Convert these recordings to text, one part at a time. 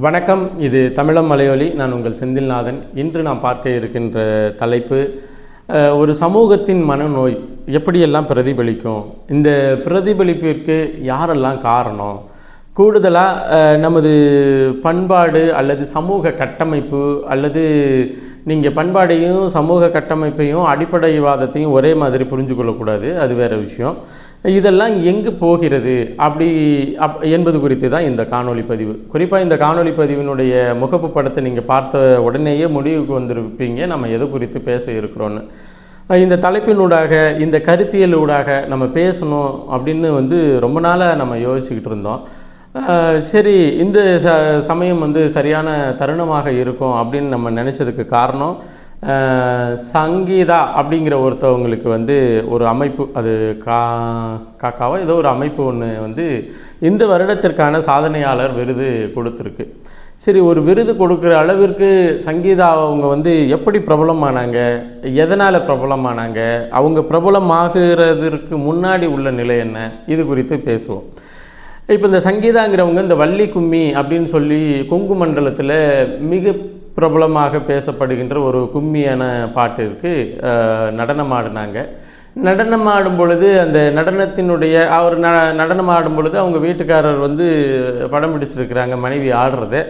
வணக்கம். இது தமிழம் மலையொலி. நான் உங்கள் செந்தில்நாதன். இன்று நாம் பார்க்க இருக்கின்ற தலைப்பு, ஒரு சமூகத்தின் மனநோய் எப்படியெல்லாம் பிரதிபலிக்கும், இந்த பிரதிபலிப்பிற்கு யாரெல்லாம் காரணம், கூடுதலாக நமது பண்பாடு அல்லது சமூக கட்டமைப்பு, அல்லது நீங்கள் பண்பாடையும் சமூக கட்டமைப்பையும் அடிப்படைவாதத்தையும் ஒரே மாதிரி புரிஞ்சு கொள்ளக்கூடாது, அது வேறு விஷயம். இதெல்லாம் எங்கு போகிறது என்பது குறித்து தான் இந்த காணொளி பதிவு. குறிப்பாக இந்த காணொளி பதிவினுடைய முகப்பு படத்தை நீங்கள் பார்த்த உடனேயே முடிவுக்கு வந்திருப்பீங்க நம்ம எது குறித்து பேச இருக்கிறோன்னு. இந்த தலைப்பினூடாக, இந்த கருத்தியலூடாக நம்ம பேசணும் அப்படின்னு ரொம்ப நாளாக நம்ம யோசிச்சுக்கிட்டு இருந்தோம். சரி, இந்த சமயம் சரியான தருணமாக இருக்கும் அப்படின்னு நம்ம நினச்சதுக்கு காரணம், சங்கீதா அப்படிங்கிற ஒருத்தவங்களுக்கு ஒரு அமைப்பு, அது காக்காவோ ஏதோ ஒரு அமைப்பு ஒன்று இந்த வருடத்திற்கான சாதனையாளர் விருது கொடுத்துருக்கு. சரி, ஒரு விருது கொடுக்குற அளவிற்கு சங்கீதா அவங்க எப்படி பிரபலமானாங்க, எதனால் பிரபலமானாங்க, அவங்க பிரபலமாகிறதுக்கு முன்னாடி உள்ள நிலை என்ன, இது குறித்து பேசுவோம். இப்போ இந்த சங்கீதாங்கிறவங்க இந்த வள்ளி கும்மி அப்படின்னு சொல்லி கொங்கு மண்டலத்தில் மிக பிரபலமாக பேசப்படுகின்ற ஒரு கும்மியான பாட்டிற்கு நடனம் ஆடினாங்க. நடனம் ஆடும் பொழுது அந்த நடனத்தினுடைய அவர் நடனம் ஆடும் பொழுது அவங்க வீட்டுக்காரர் படம் பிடிச்சிருக்கிறாங்க மனைவி ஆடுறத.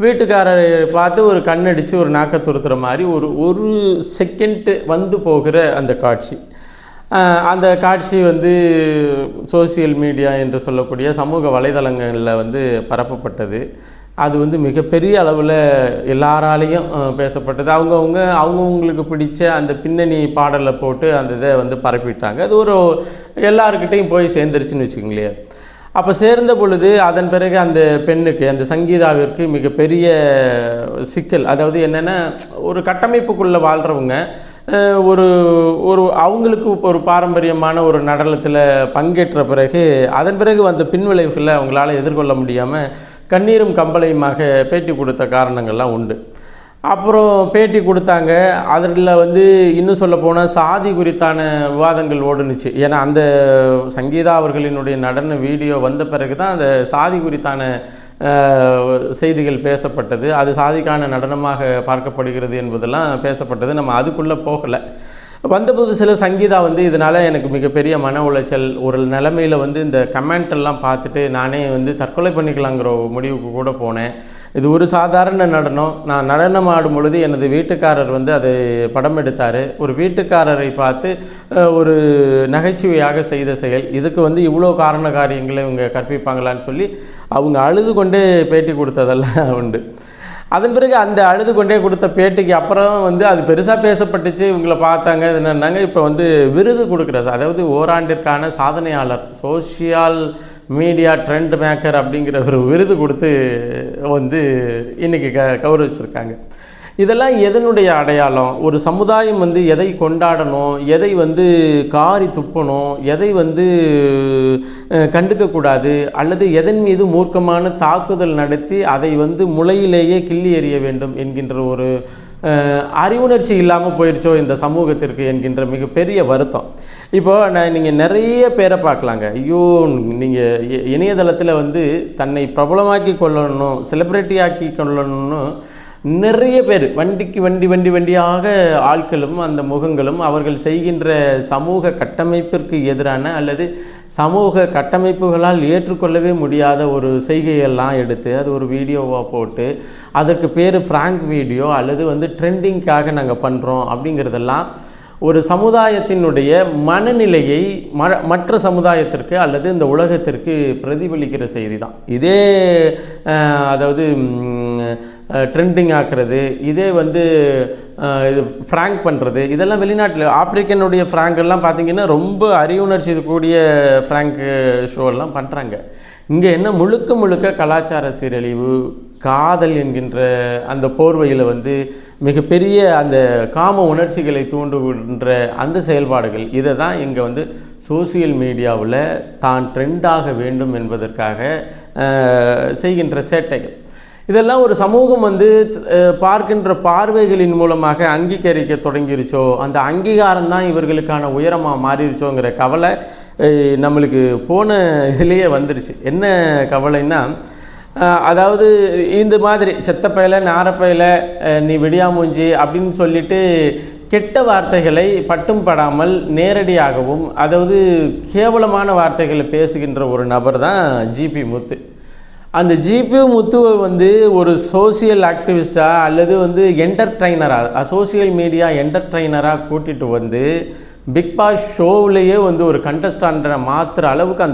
வீட்டுக்காரரை பார்த்து ஒரு கண்ணடித்து ஒரு நாக்க துருத்துற மாதிரி ஒரு செகண்ட் போகிற அந்த காட்சி. அந்த காட்சி சோசியல் மீடியா என்று சொல்லக்கூடிய சமூக வலைதளங்களில் பரப்பப்பட்டது. அது மிகப்பெரிய அளவில் எல்லாராலையும் பேசப்பட்டது. அவங்கவுங்களுக்கு பிடிச்ச அந்த பின்னணி பாடலை போட்டு அந்த இதை பரப்பிட்டாங்க. அது எல்லாருக்கிட்டையும் போய் சேர்ந்துருச்சுன்னு வச்சுக்கோங்களேன். அப்போ சேர்ந்த பொழுது அதன் பிறகு அந்த பெண்ணுக்கு, அந்த சங்கீதாவிற்கு மிகப்பெரிய சிக்கல். அதாவது என்னென்னா, ஒரு கட்டமைப்புக்குள்ளே வாழ்கிறவங்க அவங்களுக்கு ஒரு பாரம்பரியமான ஒரு நடனத்தில் பங்கேற்ற பிறகு அதன் பிறகு வந்த பின்விளைவுகளை அவங்களால எதிர்கொள்ள முடியாமல் கண்ணீரும் கம்பளையுமாக பேட்டி கொடுத்த காரணங்கள்லாம் உண்டு. அப்புறம் பேட்டி கொடுத்தாங்க. அதில் இன்னும் சொல்ல போனால் சாதி குறித்தான விவாதங்கள் ஓடுனுச்சு. ஏன்னா அந்த சங்கீதா அவர்களினுடைய நடன வீடியோ வந்த பிறகு தான் அந்த சாதி குறித்தான செய்திகள் பேசப்பட்டது. அது சாதிக்கான நடனமாக பார்க்கப்படுகிறது என்பதெல்லாம் பேசப்பட்டது. நம்ம அதுக்குள்ளே போகலை. வந்த புதுசில் சங்கீதா இதனால் எனக்கு மிகப்பெரிய மன உளைச்சல், ஒரு நிலைமையில் இந்த கமெண்டெல்லாம் பார்த்துட்டு நானே தற்கொலை பண்ணிக்கலாங்கிற முடிவுக்கு கூட போனேன். இது ஒரு சாதாரண நடனம். நான் நடனம் ஆடும் பொழுது எனது வீட்டுக்காரர் அதை படம் எடுத்தார். ஒரு வீட்டுக்காரரை பார்த்து ஒரு நகைச்சுவையாக செய்த செயல். இதுக்கு இவ்வளோ காரண காரியங்களை இவங்க கற்பிப்பாங்களான்னு சொல்லி அவங்க அழுது கொண்டே பேட்டி கொடுத்ததெல்லாம் உண்டு. அதன் பிறகு அந்த அழுது கொண்டே கொடுத்த பேட்டிக்கு அப்புறம் அது பெருசாக பேசப்பட்டுச்சு. இவங்களை பார்த்தாங்க, இது என்னன்னாங்க, இப்போ விருது கொடுக்குறது, அதாவது ஓராண்டிற்கான சாதனையாளர், சோஷியல் மீடியா ட்ரெண்ட் மேக்கர் அப்படிங்கிற ஒரு விருது கொடுத்து இன்றைக்கி கௌரவிச்சிருக்காங்க. இதெல்லாம் எதனுடைய அடையாளம்? ஒரு சமுதாயம் எதை கொண்டாடணும், எதை காரி துப்பணும், எதை கண்டுக்கக்கூடாது, அல்லது எதன் மீது மூர்க்கமான தாக்குதல் நடத்தி அதை முளையிலேயே கிள்ளி எறிய வேண்டும் என்கின்ற ஒரு அறிவுணர்ச்சி இல்லாமல் போயிடுச்சோ இந்த சமூகத்திற்கு என்கின்ற மிகப்பெரிய வருத்தம். இப்போது நீங்கள் நிறைய பேரை பார்க்கலாங்க. ஐயோ, நீங்கள் இணையதளத்தில் தன்னை பிரபலமாக்கி கொள்ளணும், செலிப்ரிட்டி ஆக்கி கொள்ளணும்னு நிறைய பேர் வண்டியாக ஆட்களும் அந்த முகங்களும் அவர்கள் செய்கின்ற சமூக கட்டமைப்பிற்கு எதிரான அல்லது சமூக கட்டமைப்புகளால் ஏற்றுக்கொள்ளவே முடியாத ஒரு செய்கையெல்லாம் எடுத்து அது ஒரு வீடியோவாக போட்டு அதற்கு பேர் ஃப்ராங்க் வீடியோ அல்லது ட்ரெண்டிங்காக நாங்கள் பண்ணுறோம் அப்படிங்கிறதெல்லாம் ஒரு சமுதாயத்தினுடைய மனநிலையை மற்ற சமுதாயத்திற்கு அல்லது இந்த உலகத்திற்கு பிரதிபலிக்கிற செய்தி தான். இதே அதாவது ட்ரெண்டிங் ஆக்குறது, இதே இது ஃப்ராங்க் பண்ணுறது, இதெல்லாம் வெளிநாட்டில் ஆப்பிரிக்கனுடைய ஃப்ராங்கெல்லாம் பார்த்திங்கன்னா ரொம்ப அறிவுணர்ச்சி கூடிய ஃப்ராங்க் ஷோலாம் பண்ணுறாங்க. இங்கே என்ன முழுக்க கலாச்சார சீரழிவு, காதல் என்கின்ற அந்த போர்வையில் மிகப்பெரிய அந்த காம உணர்ச்சிகளை தூண்டுகின்ற அந்த செயல்பாடுகள், இதை தான் இங்கே சோசியல் மீடியாவில் தான் ட்ரெண்டாக வேண்டும் என்பதற்காக செய்கின்ற சேட்டைகள். இதெல்லாம் ஒரு சமூகம் பார்க்கின்ற பார்வைகளின் மூலமாக அங்கீகரிக்க தொடங்கிருச்சோ, அந்த அங்கீகாரம் தான் இவர்களுக்கான உயரமாக மாறிடுச்சோங்கிற கவலை நம்மளுக்கு போன இதுலேயே வந்துருச்சு. என்ன கவலைன்னா, அதாவது இந்த மாதிரி செத்தப்பையில நாரப்பையில நீ விடியாமூஞ்சி அப்படின்னு சொல்லிட்டு கெட்ட வார்த்தைகளை பட்டும் படாமல் நேரடியாகவும் அதாவது கேவலமான வார்த்தைகளை பேசுகின்ற ஒரு நபர் தான் ஜிபி முத்து. அந்த ஜிபி முத்துவை வந்து ஒரு சோசியல் ஆக்டிவிஸ்டாக அல்லது வந்து என்டர்ட்ரைனராக சோசியல் மீடியா என்டர்ட்ரைனராக கூட்டிகிட்டு வந்து பிக் பாஸ் ஷோவிலேயே வந்து ஒரு கண்டஸ்டண்ட்டை மாற்றுற அளவுக்கு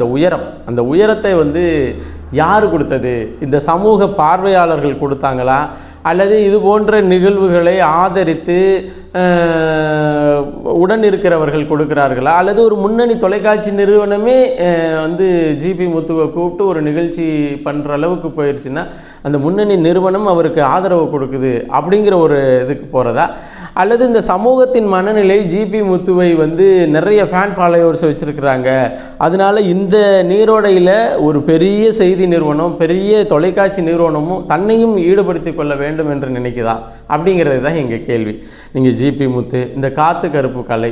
அந்த உயரத்தை வந்து யார் கொடுத்தது? இந்த சமூக பார்வையாளர்கள் கொடுத்தாங்களா, அல்லது இது போன்ற நிகழ்வுகளை ஆதரித்து உடன் இருக்கிறவர்கள் கொடுக்கிறார்களா, அல்லது ஒரு முன்னணி தொலைக்காட்சி நிறுவனமே வந்து ஜிபி முத்துவை கூப்பிட்டு ஒரு நிகழ்ச்சி பண்ணுற அளவுக்கு போயிடுச்சுன்னா அந்த முன்னணி நிறுவனம் அவருக்கு ஆதரவு கொடுக்குது அப்படிங்கிற ஒரு இதுக்கு போகிறதா, அல்லது இந்த சமூகத்தின் மனநிலை ஜிபி முத்துவை வந்து நிறைய ஃபேன் ஃபாலோவர்ஸ் வச்சுருக்கிறாங்க, அதனால் இந்த நீரோடையில் ஒரு பெரிய செய்தி நிறுவனம் பெரிய தொலைக்காட்சி நிறுவனமும் தன்னையும் ஈடுபடுத்தி கொள்ள வேண்டும் என்று நினைக்குதா அப்படிங்கிறது தான் எங்கள் கேள்வி. நீங்கள் ஜிபி முத்து, இந்த காத்து கருப்பு கலை,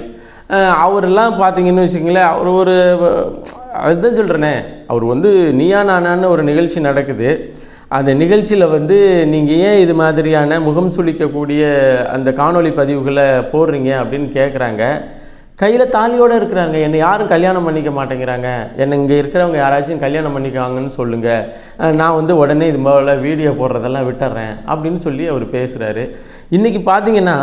அவரெல்லாம் பார்த்தீங்கன்னு வச்சுங்களேன், அவர் ஒரு அதுதான் சொல்கிறேனே, அவர் வந்து நீயா நானான்னு ஒரு நிகழ்ச்சி நடக்குது. அந்த நிகழ்ச்சியில் வந்து நீங்கள் ஏன் இது மாதிரியான முகம் சுளிக்கக்கூடிய அந்த காணொளி பதிவுகளை போடுறீங்க அப்படின்னு கேட்குறாங்க. கையில் தாலியோடு இருக்கிறாங்க, என்னை யாரும் கல்யாணம் பண்ணிக்க மாட்டேங்கிறாங்க, என்னை இங்கே இருக்கிறவங்க யாராச்சும் கல்யாணம் பண்ணிக்காங்கன்னு சொல்லுங்கள், நான் வந்து உடனே இது போல் வீடியோ போடுறதெல்லாம் விட்டுறேன் அப்படின்னு சொல்லி அவர் பேசுகிறாரு. இன்றைக்கி பார்த்தீங்கன்னா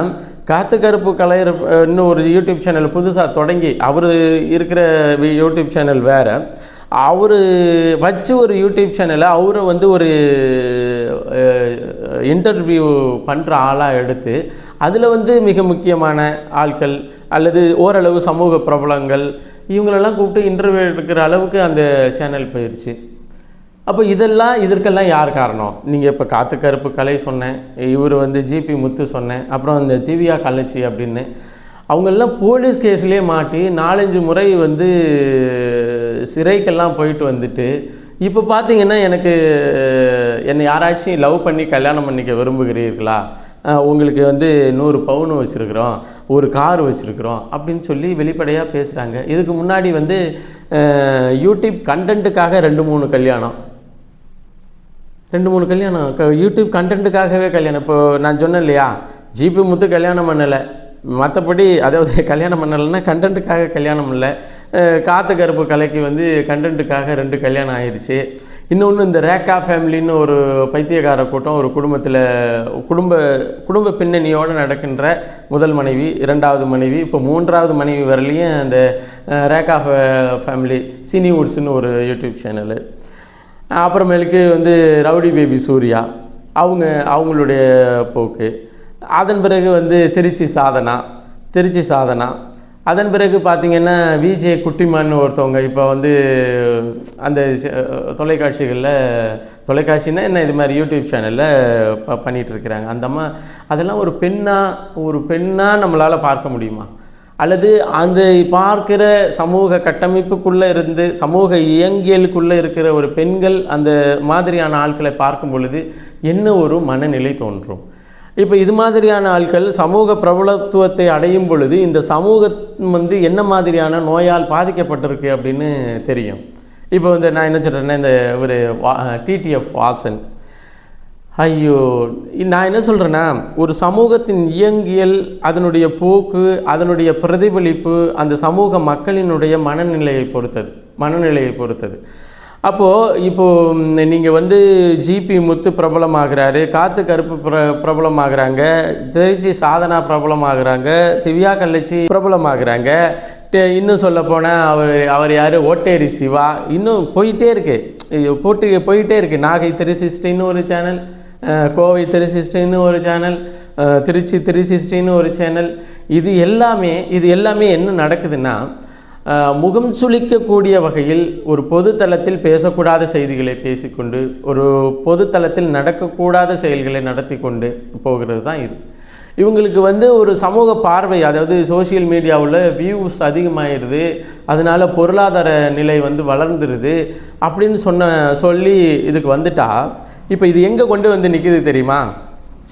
காத்து கருப்பு கலையர் இன்னும் ஒரு யூடியூப் சேனல் புதுசாக தொடங்கி, அவர் இருக்கிற யூடியூப் சேனல் வேறு, அவர் வச்சு ஒரு யூடியூப் சேனலை அவரை வந்து ஒரு இன்டர்வியூ பண்ணுற ஆளாக எடுத்து அதில் வந்து மிக முக்கியமான ஆட்கள் அல்லது ஓரளவு சமூக பிரபலங்கள் இவங்களெல்லாம் கூப்பிட்டு இன்டர்வியூ எடுக்கிற அளவுக்கு அந்த சேனல் போயிடுச்சு. அப்போ இதற்கெல்லாம் யார் காரணம்? நீங்கள் இப்போ காத்து கருப்பு கலை சொன்னேன், இவர் வந்து ஜிபி முத்து சொன்னேன், அப்புறம் அந்த திவ்யா கலைச்சி அப்படின்னு அவங்களெல்லாம் போலீஸ் கேஸ்லேயே மாட்டி 4-5 முறை வந்து சிறைக்கெல்லாம் போயிட்டு வந்துட்டு இப்போ பார்த்தீங்கன்னா என்னை யாராச்சும் லவ் பண்ணி கல்யாணம் பண்ணிக்க விரும்புகிறீர்களா, உங்களுக்கு வந்து 100 பவுன் வச்சுருக்குறோம், ஒரு கார் வச்சுருக்குறோம் அப்படின்னு சொல்லி வெளிப்படையாக பேசுகிறாங்க. இதுக்கு முன்னாடி வந்து யூடியூப் கண்டென்ட்டுக்காக 2-3 கல்யாணம் யூடியூப் கண்டென்ட்டுக்காகவே கல்யாணம். இப்போ நான் சொன்னேன் இல்லையா, ஜிபி முத்து கல்யாணம் பண்ணலை, மற்றபடி அதாவது கல்யாணம் பண்ணலைன்னா கண்டென்ட்டுக்காக கல்யாணம் இல்லை. காத்து கருப்பு கலைக்கு வந்து கண்டென்ட்டுக்காக 2 கல்யாணம் ஆயிடுச்சு. இன்னொன்று இந்த ரேக்கா ஃபேமிலின்னு ஒரு பைத்தியக்கார கூட்டம், ஒரு குடும்ப பின்னணியோடு நடக்கின்ற முதல் மனைவி, 2வது மனைவி, இப்போ 3வது மனைவி வரலையும் அந்த ரேக்கா ஃபேமிலி சினிவுட்ஸ்னு ஒரு யூடியூப் சேனலு. அப்புறமேலுக்கு வந்து ரவுடி பேபி சூர்யா அவங்களுடைய போக்கு. அதன் பிறகு வந்து திருச்சி சாதனா. அதன் பிறகு பார்த்திங்கன்னா விஜே குட்டிமான்னு ஒருத்தவங்க இப்போ வந்து அந்த தொலைக்காட்சின்னா என்ன இது மாதிரி யூடியூப் சேனலில் பண்ணிகிட்ருக்கிறாங்க. அந்த அம்மா அதெல்லாம் ஒரு பெண்ணாக நம்மளால் பார்க்க முடியுமா? அல்லது அந்த பார்க்கிற சமூக கட்டமைப்புக்குள்ளே இருந்து சமூக இயங்கியலுக்குள்ளே இருக்கிற ஒரு பெண்கள் அந்த மாதிரியான ஆட்களை பார்க்கும் பொழுது என்ன ஒரு மனநிலை தோன்றும்? இப்போ இது மாதிரியான ஆட்கள் சமூக பிரபலத்துவத்தை அடையும் பொழுது இந்த சமூகம் வந்து என்ன மாதிரியான நோயால் பாதிக்கப்பட்டிருக்கு அப்படின்னு தெரியும். இப்போ வந்து நான் என்ன சொல்கிறேன்னா, இந்த ஒரு டிடிஎஃப் வாசன், ஐயோ நான் என்ன சொல்கிறேன்னா, ஒரு சமூகத்தின் இயங்கியல், அதனுடைய போக்கு, அதனுடைய பிரதிபலிப்பு அந்த சமூக மக்களினுடைய மனநிலையை பொறுத்தது. இப்போது நீங்கள் வந்து ஜிபி முத்து பிரபலமாகிறாரு, காத்து கருப்பு பிரபலமாகறாங்க, திருச்சி சாதனா பிரபலமாகறாங்க, திவ்யா கலைச்சி பிரபலமாகறாங்க, இன்னும் சொல்லப்போனால் அவர் யார் ஓட்டேரி சிவா, இன்னும் போயிட்டே இருக்குது. நாகை 360ன்னு ஒரு சேனல், கோவை 360ன்னு ஒரு சேனல், திருச்சி 360ன்னு ஒரு சேனல். இது எல்லாமே என்ன நடக்குதுன்னா, முகம் சுளிக்கக்கூடிய வகையில் ஒரு பொதுத்தளத்தில் பேசக்கூடாத செய்திகளை பேசிக்கொண்டு, ஒரு பொதுத்தளத்தில் நடக்கக்கூடாத செயல்களை நடத்தி கொண்டு போகிறது தான் இது. இவங்களுக்கு வந்து ஒரு சமூக பார்வை, அதாவது சோஷியல் மீடியாவில் வியூஸ் அதிகமாகிடுது, அதனால் பொருளாதார நிலை வந்து வளர்ந்துருது அப்படின்னு சொல்லி இதுக்கு வந்துட்டா, இப்போ இது எங்கே கொண்டு வந்து நிற்கிது தெரியுமா?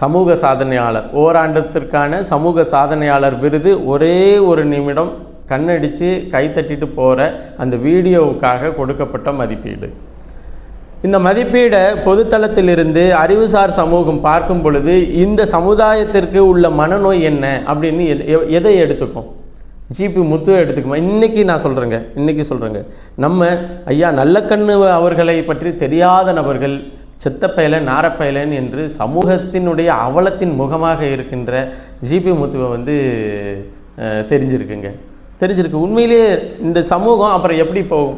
சமூக சாதனையாளர், ஓராண்டத்திற்கான சமூக சாதனையாளர் விருது ஒரே ஒரு நிமிடம் கண்ணடித்து கைத்தட்டிட்டு போகிற அந்த வீடியோவுக்காக கொடுக்கப்பட்ட மதிப்பீடு. இந்த மதிப்பீடை பொதுத்தளத்திலிருந்து அறிவுசார் சமூகம் பார்க்கும் பொழுது இந்த சமுதாயத்திற்கு உள்ள மனநோய் என்ன அப்படின்னு எதை எடுத்துக்கும்? ஜிபி முத்துவை எடுத்துக்குமா? இன்றைக்கி நான் சொல்கிறேங்க, நம்ம ஐயா நல்லக்கண்ணு அவர்களை பற்றி தெரியாத நபர்கள் செத்தப்பயல நாரப்பயலன் என்று சமூகத்தினுடைய அவலத்தின் முகமாக இருக்கின்ற ஜிபி முத்துவை வந்து தெரிஞ்சிருக்கு. உண்மையிலேயே இந்த சமூகம் அப்புறம் எப்படி போகும்?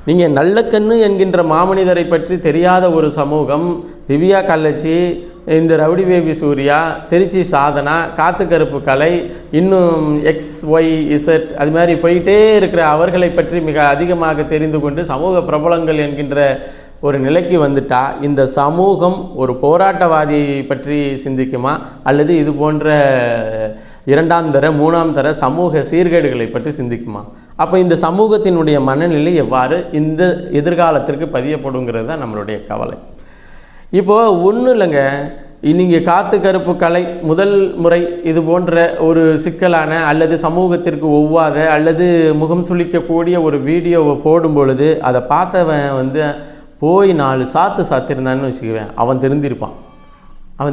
நீங்கள் நல்லக்கண்ணு என்கின்ற மாமனிதரை பற்றி தெரியாத ஒரு சமூகம், திவ்யா கள்ளச்சி, இந்த ரவுடி பேபி சூர்யா, திருச்சி சாதனா, காத்துக்கருப்பு கலை, இன்னும் XYZ அது மாதிரி போயிட்டே இருக்கிற அவர்களை பற்றி மிக அதிகமாக தெரிந்து கொண்டு சமூக பிரபலங்கள் என்கின்ற ஒரு நிலைக்கு வந்துட்டா இந்த சமூகம் ஒரு போராட்டவாதியை பற்றி சிந்திக்குமா, அல்லது இது போன்ற இரண்டாம் தர மூணாம் தர சமூக சீர்கேடுகளை பற்றி சிந்திக்குமா? அப்போ இந்த சமூகத்தினுடைய மனநிலை எவ்வாறு இந்த எதிர்காலத்திற்கு பதியப்படுங்கிறது தான் நம்மளுடைய கவலை. இப்போது ஒன்றும் இல்லைங்க, நீங்கள் காத்துக்கருப்பு கலை முதல் முறை இது போன்ற ஒரு சிக்கலான அல்லது சமூகத்திற்கு ஒவ்வாத அல்லது முகம் சுளிக்கக்கூடிய ஒரு வீடியோவை போடும் பொழுது அதை பார்த்தவன் வந்து போய் 4 சாத்திருந்தான்னு வச்சுக்குவேன், அவன்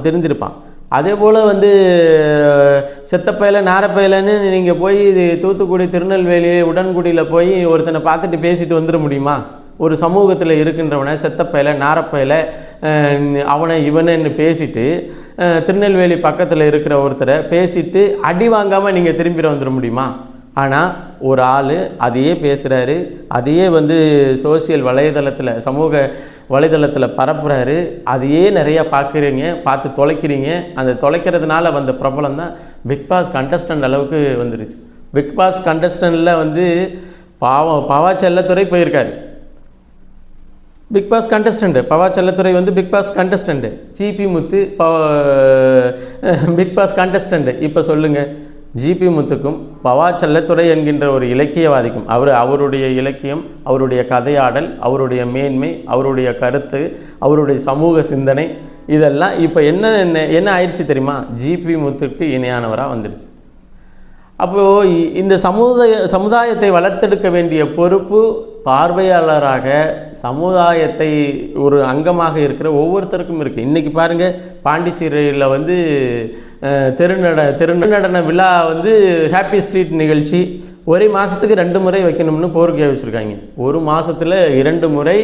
தெரிந்திருப்பான். அதே போல் வந்து செத்தப்பயல நாரப்பயலன்னு நீங்கள் போய் தூத்துக்குடி திருநெல்வேலி உடன்குடியில் போய் ஒருத்தனை பார்த்துட்டு பேசிட்டு வந்துட முடியுமா? ஒரு சமூகத்தில் இருக்கின்றவனை செத்தப்பயல நாரப்பயல அவனை இவனன்னு பேசிட்டு திருநெல்வேலி பக்கத்தில் இருக்கிற ஒருத்தரை பேசிட்டு அடி வாங்காமல் நீங்கள் திரும்பி வந்துட முடியுமா? ஆனால் ஒரு ஆள் அதையே பேசுகிறாரு, அதையே வந்து சோசியல் வலைதளத்தில் சமூக வலைதளத்தில் பரப்புகிறாரு, அதையே நிறையா பார்த்து தொலைக்கிறீங்க. அந்த தொலைக்கிறதுனால வந்த பிரபலம் தான் பிக் பாஸ் கண்டஸ்டன்ட் அளவுக்கு வந்துருச்சு. பிக் பாஸ் கண்டஸ்டண்டில் வந்து பவா செல்லத்துறை போயிருக்காரு. பிக் பாஸ் கண்டஸ்டண்ட்டு பவா செல்லத்துறை வந்து பிக் பாஸ் கண்டஸ்டண்ட்டு, ஜிபி முத்து பிக் பாஸ் கண்டஸ்டண்ட்டு. இப்போ சொல்லுங்கள், ஜிபி முத்துக்கும் பவா செல்லத்துறை என்கின்ற ஒரு இலக்கியவாதிக்கும் அவருடைய இலக்கியம், அவருடைய கதையாடல், அவருடைய மேன்மை, அவருடைய கருத்து, அவருடைய சமூக சிந்தனை இதெல்லாம் இப்போ என்ன ஆயிடுச்சு தெரியுமா? ஜிபி முத்துக்கு இணையானவராக வந்துடுச்சு. அப்போது இந்த சமுதாயத்தை வளர்த்தெடுக்க வேண்டிய பொறுப்பு பார்வையாளராக சமுதாயத்தை ஒரு அங்கமாக இருக்கிற ஒவ்வொருத்தருக்கும் இருக்குது. இன்றைக்கி பாருங்கள், பாண்டிச்சேரியில் வந்து திருநடன விழா வந்து ஹாப்பி ஸ்ட்ரீட் நிகழ்ச்சி ஒரே மாதத்துக்கு 2 முறை வைக்கணும்னு கோரிக்கை வச்சுருக்காங்க. ஒரு மாதத்தில் 2 முறை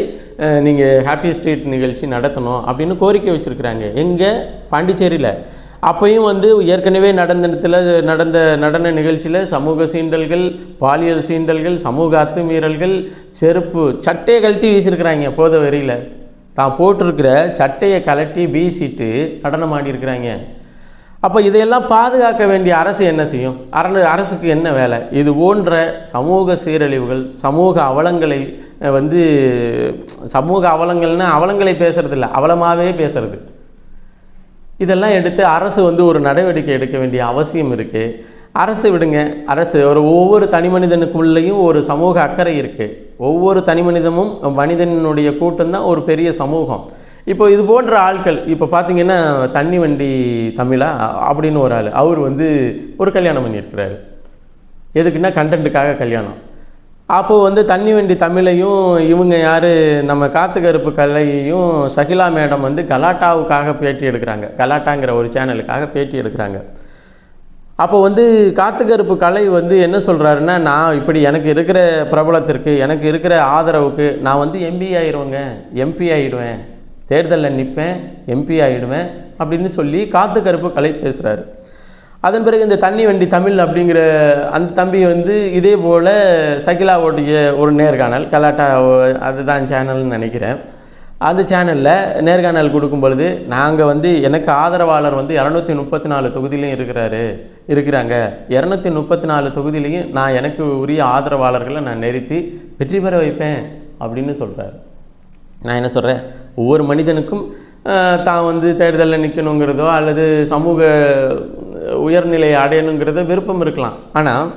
நீங்கள் ஹாப்பி ஸ்ட்ரீட் நிகழ்ச்சி நடத்தணும் அப்படின்னு கோரிக்கை வச்சுருக்குறாங்க. எங்கே? பாண்டிச்சேரியில். அப்பையும் வந்து ஏற்கனவே நடந்த நடன நிகழ்ச்சியில் சமூக சீண்டல்கள், பாலியல் சீண்டல்கள், சமூக அத்துமீறல்கள், செருப்பு சட்டையை கழட்டி வீசியிருக்கிறாங்க. போத வரியில் தான் போட்டிருக்கிற சட்டையை கழட்டி வீசிட்டு நடனம் ஆடியிருக்கிறாங்க. அப்போ இதையெல்லாம் பாதுகாக்க வேண்டிய அரசு என்ன செய்யும்? அரசுக்கு என்ன வேலை? இது போன்ற சமூக சீரழிவுகள், சமூக அவலங்களை வந்து சமூக அவலங்கள்னால் அவலங்களை பேசுகிறதில்ல, அவலமாகவே பேசுகிறது. இதெல்லாம் எடுத்து அரசு வந்து ஒரு நடவடிக்கை எடுக்க வேண்டிய அவசியம் இருக்குது. அரசு விடுங்க, அரசு ஒவ்வொரு தனி மனிதனுக்குள்ளேயும் ஒரு சமூக அக்கறை இருக்குது. ஒவ்வொரு தனி மனிதனுடைய கூட்டம்தான் ஒரு பெரிய சமூகம். இப்போ இது போன்ற ஆட்கள், இப்போ பார்த்தீங்கன்னா தண்ணி வண்டி தமிழா அப்படின்னு ஒரு ஆள், அவர் வந்து ஒரு கல்யாணம் பண்ணியிருக்கிறாரு. எதுக்குன்னா கண்டென்ட்டுக்காக கல்யாணம். அப்போது வந்து தண்ணி வண்டி தமிழையும் இவங்க யார் நம்ம காத்துக்கருப்பு கலையையும் சகிலா மேடம் வந்து கலாட்டாவுக்காக பேட்டி எடுக்கிறாங்க. கலாட்டாங்கிற ஒரு சேனலுக்காக பேட்டி எடுக்கிறாங்க. அப்போ வந்து காத்துக்கருப்பு கலை வந்து என்ன சொல்கிறாருன்னா, நான் இப்படி எனக்கு இருக்கிற பிரபலத்திற்கு, எனக்கு இருக்கிற ஆதரவுக்கு நான் வந்து எம்பி ஆகிடுவேன், தேர்தலில் நிற்பேன், எம்பி ஆகிடுவேன் அப்படின்னு சொல்லி காத்துக்கருப்பு கலை பேசுகிறாரு. அதன் பிறகு இந்த தண்ணி வண்டி தமிழ் அப்படிங்கிற அந்த தம்பி வந்து இதே போல் சகிலாவுடைய ஒரு நேர்காணல், கலாட்டா அதுதான் சேனல்னு நினைக்கிறேன், அந்த சேனலில் நேர்காணல் கொடுக்கும் பொழுது, நாங்கள் வந்து எனக்கு ஆதரவாளர் வந்து 234 தொகுதியிலையும் இருக்கிறாங்க, 234 தொகுதியிலையும் நான் எனக்கு உரிய ஆதரவாளர்களை நான் நிறுத்தி வெற்றி பெற வைப்பேன் அப்படின்னு சொல்கிறார். நான் என்ன சொல்கிறேன், ஒவ்வொரு மனிதனுக்கும் தான் வந்து தேர்தலில் நிற்கணுங்கிறதோ அல்லது சமூக உயர்நிலையை அடையணுங்கிறத விருப்பம் இருக்கலாம். ஆனால்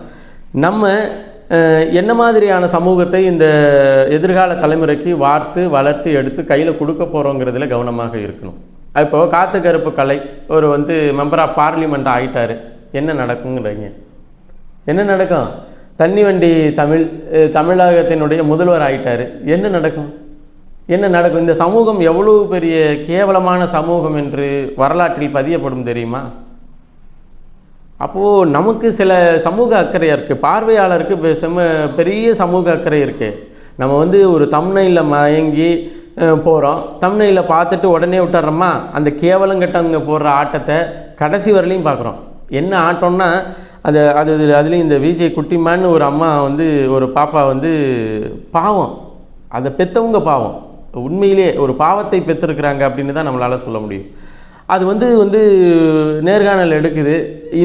நம்ம என்ன மாதிரியான சமூகத்தை இந்த எதிர்கால தலைமுறைக்கு வளர்த்து எடுத்து கையில் கொடுக்க போகிறோங்கிறதுல கவனமாக இருக்கணும். இப்போது காத்துக்கருப்பு கலை ஒரு வந்து மெம்பர் ஆஃப் பார்லிமெண்ட் ஆகிட்டார், என்ன நடக்குங்கிறீங்க? என்ன நடக்கும்? தண்ணி வண்டி தமிழகத்தினுடைய முதல்வர் ஆகிட்டார், என்ன நடக்கும்? என்ன நடக்கும்? இந்த சமூகம் எவ்வளவு பெரிய கேவலமான சமூகம் என்று வரலாற்றில் பதியப்படும் தெரியுமா? அப்போது நமக்கு சில சமூக அக்கறையாக இருக்குது, பார்வையாளருக்கு பெரிய சமூக அக்கறை இருக்குது. நம்ம வந்து ஒரு தம்ப்நெயிலில் மயங்கி போகிறோம், தம்ப்நெயிலை பார்த்துட்டு உடனே விட்டுறோமா, அந்த கேவலங்கட்டவங்க போடுற ஆட்டத்தை கடைசி வரலையும் பார்க்குறோம். என்ன ஆட்டம்னா அதுலேயும் இந்த விஜய் குட்டிமான்னு ஒரு அம்மா வந்து ஒரு பாப்பா வந்து பாவம், அதை பெற்றவங்க பாவம், உண்மையிலே ஒரு பாவத்தை பெற்றிருக்கிறாங்க அப்படின்னு தான் நம்மளால் சொல்ல முடியும். அது வந்து நேர்காணல் எடுக்குது,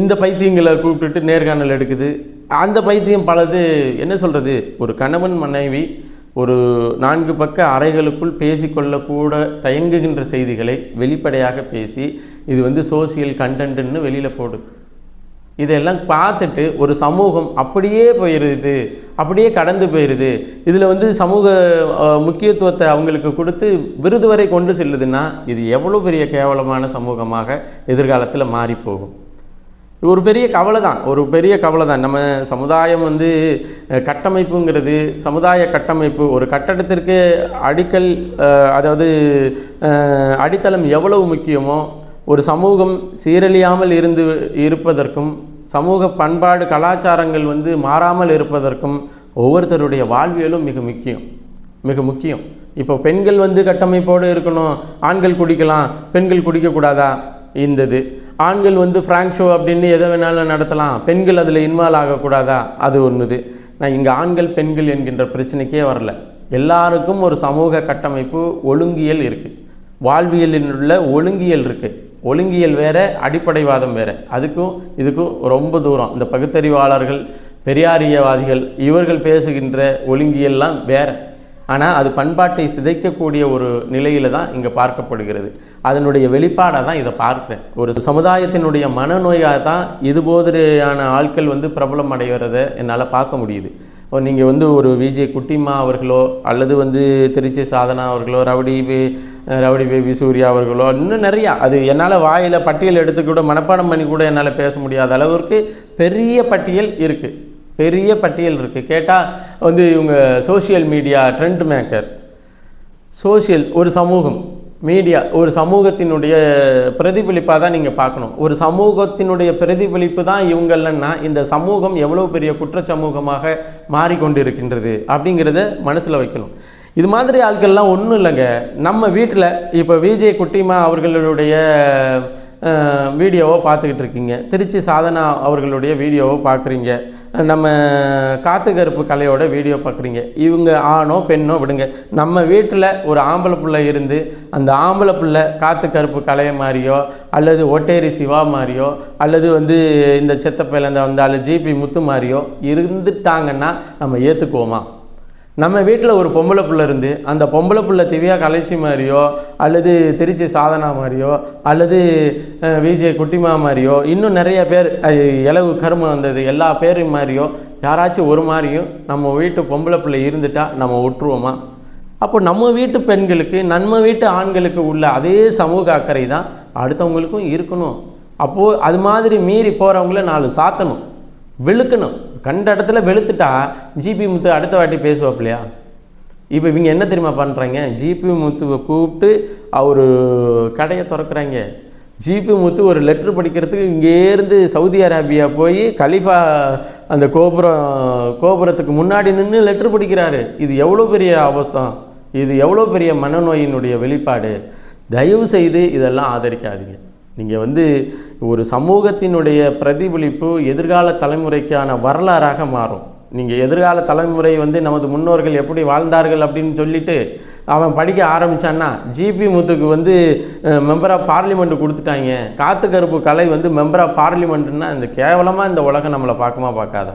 இந்த பைத்தியங்களை கூப்பிட்டுட்டு நேர்காணல் எடுக்குது. அந்த பைத்தியம் பலது என்ன சொல்கிறது, ஒரு கணவன் மனைவி ஒரு 4 பக்க அறைகளுக்குள் பேசிக்கொள்ளக்கூட தயங்குகின்ற செய்திகளை வெளிப்படையாக பேசி இது வந்து சோசியல் கண்டென்ட்னு வெளியில் போடுது. இதெல்லாம் பார்த்துட்டு ஒரு சமூகம் அப்படியே போயிடுது, அப்படியே கடந்து போயிடுது. இதில் வந்து சமூக முக்கியத்துவத்தை அவங்களுக்கு கொடுத்து விருது வரை கொண்டு செல்லுதுன்னா இது எவ்வளோ பெரிய கேவலமான சமூகமாக எதிர்காலத்தில் மாறி போகும். ஒரு பெரிய கவலை தான். நம்ம சமுதாயம் வந்து கட்டமைப்புங்கிறது, சமுதாய கட்டமைப்பு ஒரு கட்டடத்திற்கு அடிக்கல், அதாவது அடித்தளம் எவ்வளவு முக்கியமோ, ஒரு சமூகம் சீரழியாமல் இருப்பதற்கும் சமூக பண்பாடு கலாச்சாரங்கள் வந்து மாறாமல் இருப்பதற்கும் ஒவ்வொருத்தருடைய வாழ்வியலும் மிக முக்கியம். இப்போ பெண்கள் வந்து கட்டமைப்போடு இருக்கணும், ஆண்கள் குடிக்கலாம், பெண்கள் குடிக்கக்கூடாதா? இந்தது ஆண்கள் வந்து ஃப்ராங்க் ஷோ அப்படின்னு எதை வேணாலும் நடத்தலாம், பெண்கள் அதில் இன்வால்வ் ஆகக்கூடாதா? அது ஒன்றுது. நான் இங்கே ஆண்கள் பெண்கள் என்கின்ற பிரச்சனைக்கே வரல. எல்லாருக்கும் ஒரு சமூக கட்டமைப்பு ஒழுங்கியல் இருக்குது, வாழ்வியலில் உள்ள ஒழுங்கியல் இருக்குது. ஒழுங்கியல் வேறு, அடிப்படைவாதம் வேறு. அதுக்கும் இதுக்கும் ரொம்ப தூரம். இந்த பகுத்தறிவாளர்கள், பெரியாரியவாதிகள் இவர்கள் பேசுகின்ற ஒழுங்கியல்லாம் வேறு. ஆனால் அது பண்பாட்டை சிதைக்கக்கூடிய ஒரு நிலையில் தான் இங்கே பார்க்கப்படுகிறது. அதனுடைய வெளிப்பாடாக தான் இதை பார்க்குறேன். ஒரு சமுதாயத்தினுடைய மனநோயாக தான் இது போதிரியான ஆட்கள் வந்து பிரபலம் அடைகிறத என்னால் பார்க்க முடியுது. நீங்கள் வந்து ஒரு விஜய் குட்டிமா அவர்களோ அல்லது வந்து திருச்சி சாதனா அவர்களோ, ரவுடி பேபி சூர்யா அவர்களோ, இன்னும் நிறையா, அது என்னால் வாயில் பட்டியல் எடுத்து கூட மனப்பாடம் பண்ணி கூட என்னால் பேச முடியாத அளவிற்கு பெரிய பட்டியல் இருக்குது. கேட்டால் வந்து இவங்க சோஷியல் மீடியா ட்ரெண்ட் மேக்கர், ஒரு சமூகம் மீடியா ஒரு சமூகத்தினுடைய பிரதிபலிப்பாக தான் நீங்கள் பார்க்கணும். ஒரு சமூகத்தினுடைய பிரதிபலிப்பு தான் இவங்கள்னா இந்த சமூகம் எவ்வளோ பெரிய குற்ற சமூகமாக மாறிக்கொண்டு இருக்கின்றது அப்படிங்கிறத மனசில் வைக்கணும். இது மாதிரி ஆட்கள்லாம் ஒன்றும் இல்லைங்க. நம்ம வீட்டில் இப்போ விஜய் குட்டிமா அவர்களுடைய வீடியோவை பார்த்துக்கிட்டு இருக்கீங்க, திருச்சி சாதனா அவர்களுடைய வீடியோவை பார்க்குறீங்க, நம்ம காத்து கருப்பு கலையோட வீடியோ பார்க்குறீங்க. இவங்க ஆணோ பெண்ணோ விடுங்க, நம்ம வீட்டில் ஒரு ஆம்பளை பிள்ளை இருந்து அந்த ஆம்பளை பிள்ளை காத்து கருப்பு கலையை மாதிரியோ அல்லது ஒட்டேரி சிவா மாதிரியோ அல்லது வந்து இந்த செத்தப்பையில் அந்த ஜிபி முத்து மாதிரியோ இருந்துட்டாங்கன்னா நம்ம ஏற்றுக்குவோமா? நம்ம வீட்டில் ஒரு பொம்பளை பிள்ளை இருந்து அந்த பொம்பளை பிள்ளை திவ்யா கலைச்சி மாதிரியோ அல்லது திருச்சி சாதனா மாதிரியோ அல்லது விஜய் குட்டிமா மாதிரியோ இன்னும் நிறைய பேர் இலவு கரும வந்தது எல்லா பேரும் மாதிரியோ யாராச்சும் ஒரு மாதிரியும் நம்ம வீட்டு பொம்பளை பிள்ளை இருந்துட்டால் நம்ம விட்டுருவோமா? அப்போ நம்ம வீட்டு பெண்களுக்கு நம்ம வீட்டு ஆண்களுக்கு உள்ள அதே சமூக அக்கறை தான் அடுத்தவங்களுக்கும் இருக்கணும். அப்போது அது மாதிரி மீறி போகிறவங்கள 4 சாத்தணும், வெளுக்கணும். கண்ட இடத்துல வெளுத்துட்டா ஜிபி முத்து அடுத்த வாட்டி பேசுவாப்பில்லையா? இப்போ இவங்க என்ன தெரியுமா பண்ணுறாங்க, ஜிபி முத்துவை கூப்பிட்டு அவர் கடையை திறக்கிறாங்க. ஜிபி முத்து ஒரு லெட்ரு படிக்கிறதுக்கு இங்கேருந்து சவுதி அரேபியா போய் கலிஃபா அந்த கோபுரத்துக்கு முன்னாடி நின்று லெட்ரு படிக்கிறாரு. இது எவ்வளோ பெரிய அவஸ்தம், இது எவ்வளோ பெரிய மனநோயினுடைய வெளிப்பாடு. தயவு செய்து இதெல்லாம் ஆதரிக்காதீங்க. நீங்கள் வந்து ஒரு சமூகத்தினுடைய பிரதிபலிப்பு எதிர்கால தலைமுறைக்கான வரலாறாக மாறும். நீங்கள் எதிர்கால தலைமுறை வந்து நமது முன்னோர்கள் எப்படி வாழ்ந்தார்கள் அப்படின்னு சொல்லிட்டு அவன் படிக்க ஆரம்பித்தான்னா, ஜிபி முத்துக்கு வந்து மெம்பர் ஆஃப் பார்லிமெண்ட் கொடுத்துட்டாங்க, காத்து கருப்பு கலை வந்து மெம்பர் ஆஃப் பார்லிமெண்ட்டுன்னா இந்த கேவலமாக இந்த உலகம் நம்மளை பார்க்காதா?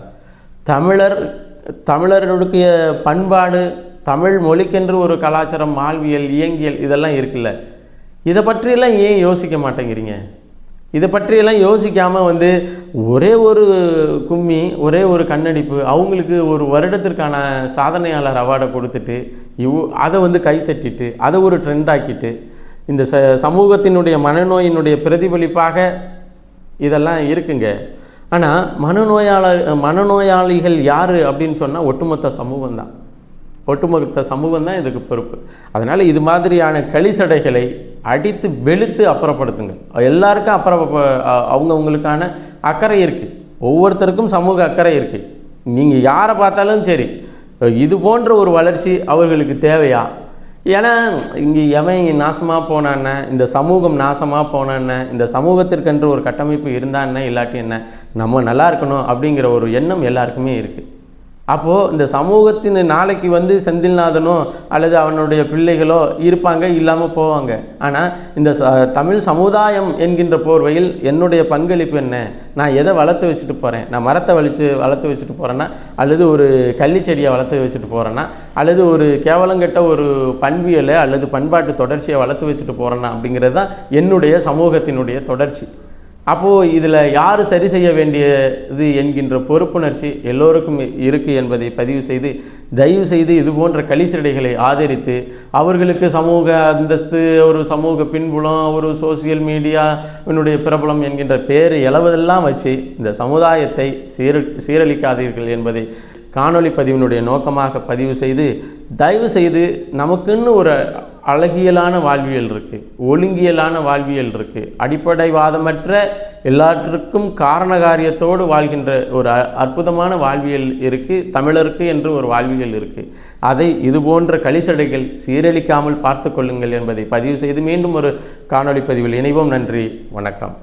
தமிழருடைய பண்பாடு, தமிழ் மொழிக்கென்று ஒரு கலாச்சாரம், வாழ்வியல், இயங்கியல் இதெல்லாம் இருக்குல்ல, இதை பற்றியெல்லாம் ஏன் யோசிக்க மாட்டேங்கிறீங்க? இதை பற்றியெல்லாம் யோசிக்காமல் வந்து ஒரே ஒரு கும்மி, ஒரே ஒரு கண்ணடிப்பு, அவங்களுக்கு ஒரு வருடத்திற்கான சாதனையாளர் அவார்டை கொடுத்துட்டு அதை வந்து கைத்தட்டிட்டு அதை ஒரு ட்ரெண்டாக்கிட்டு இந்த சமூகத்தினுடைய மனநோயினுடைய பிரதிபலிப்பாக இதெல்லாம் இருக்குங்க. ஆனால் மனநோயாளிகள் யார் அப்படின்னு சொன்னால் ஒட்டுமொத்த சமூகம் தான். ஒட்டுமொத்த சமூகம் தான் இதுக்கு பொறுப்பு. அதனால் இது மாதிரியான கழிசடைகளை அடித்து வெளுத்து அப்புறப்படுத்துங்க. எல்லாருக்கும் அவங்கவுங்களுக்கான அக்கறை இருக்குது, ஒவ்வொருத்தருக்கும் சமூக அக்கறை இருக்குது. நீங்கள் யாரை பார்த்தாலும் சரி, இது போன்ற ஒரு வளர்ச்சி அவர்களுக்கு தேவையா? ஏன்னா இங்கே எவன் நாசமாக போனான்னு, இந்த சமூகம் நாசமாக போனான்னு, இந்த சமூகத்திற்கென்று ஒரு கட்டமைப்பு இருந்தான்னு, இல்லாட்டி என்ன, நம்ம நல்லா இருக்கணும் அப்படிங்கிற ஒரு எண்ணம் எல்லாருக்குமே இருக்குது. அப்போது இந்த சமூகத்தின் நாளைக்கு செந்தில்நாதனோ அல்லது அவனுடைய பிள்ளைகளோ இருப்பாங்க, இல்லாமல் போவாங்க. ஆனால் இந்த தமிழ் சமுதாயம் என்கின்ற போர்வையில் என்னுடைய பங்களிப்பு என்ன? நான் எதை வளர்த்து வச்சுட்டு போகிறேன்? நான் மரத்தை வளர்த்து வச்சுட்டு போகிறேன்னா, அல்லது ஒரு கள்ளிச்செடியை வளர்த்து வச்சுட்டு போகிறேன்னா, அல்லது ஒரு கேவலங்கட்ட ஒரு பண்பியலை அல்லது பண்பாட்டு தொடர்ச்சியை வளர்த்து வச்சுட்டு போகிறேன்னா அப்படிங்கிறது தான் என்னுடைய சமூகத்தினுடைய தொடர்ச்சி. அப்போது இதில் யார் சரி செய்ய வேண்டியது என்கின்ற பொறுப்புணர்ச்சி எல்லோருக்கும் இருக்குது என்பதை பதிவு செய்து, தயவு செய்து இது போன்ற கழிசடைகளை ஆதரித்து அவர்களுக்கு சமூக அந்தஸ்து, ஒரு சமூக பின்புலம், ஒரு சோசியல் மீடியாவினுடைய பிரபலம் என்கின்ற பேர் எழவதெல்லாம் வச்சு இந்த சமுதாயத்தை சீரழிக்காதீர்கள் என்பதை காணொளி பதிவினுடைய நோக்கமாக பதிவு செய்து, தயவு செய்து நமக்குன்னு ஒரு அழகியலான வாழ்வியல் இருக்குது, ஒழுங்கியலான வாழ்வியல் இருக்குது, அடிப்படைவாதமற்ற எல்லாற்றுக்கும் காரணகாரியத்தோடு வாழ்கின்ற ஒரு அற்புதமான வாழ்வியல் இருக்குது, தமிழருக்கு என்று ஒரு வாழ்வியல் இருக்குது. அதை இதுபோன்ற கழிசடைகள் சீரழிக்காமல் பார்த்து கொள்ளுங்கள் என்பதை பதிவு செய்து மீண்டும் ஒரு காணொளி பதிவில் இணைவோம். நன்றி, வணக்கம்.